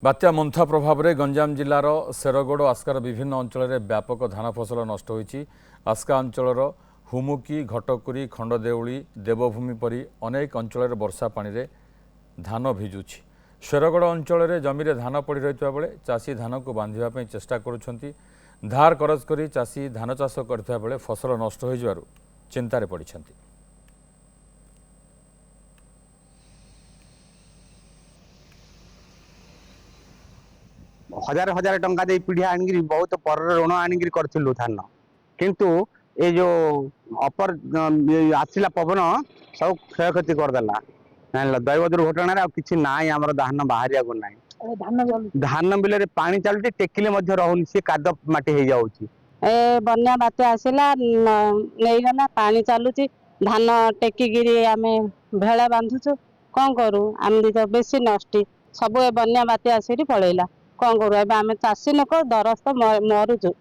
बात्या मंथा प्रभाव में गंजाम जिलार शेरगड़ आस्कार विभिन्न अंचल में व्यापक धान फसल नष्ट होईछि। आस्का अंचल हुमुकी घटकुरी खंडदेउली देवभूमि परी अनेक अंचल वर्षा पानी रे धान भिजुछि। शेरगड़ अंचल में जमी धान पड़ रही बेले चाषी धान को बांधा चेष्टा करुछंती। धार करज करी चाषी धान चाष करथिबा बेले फसल नष्ट हो जिबारु चिंतार पड़िछंती। हजार हजार टंका दे पीढ़िया आनिक बहुत पर ऋण आनिक करूँ धान किंतु ये जो अपर आसला पवन सब क्षय क्षति करदेला दैव दुर्घटना कि ना आम धान बाहर को ना धान बिल पानी चलुचे टेकिले रहुनि सी काद माटी हो जाऊँगी बन्या बात्या आसला नहींगला पानी चलुची धान टेकिकी आम भेड़ा बांधुचु कौन करूँ आम तो बेसी नष्टी सब बन्या बात्या आसिक पलैला कौन करूँ आम चाषी लोक दरस्त मरुचु।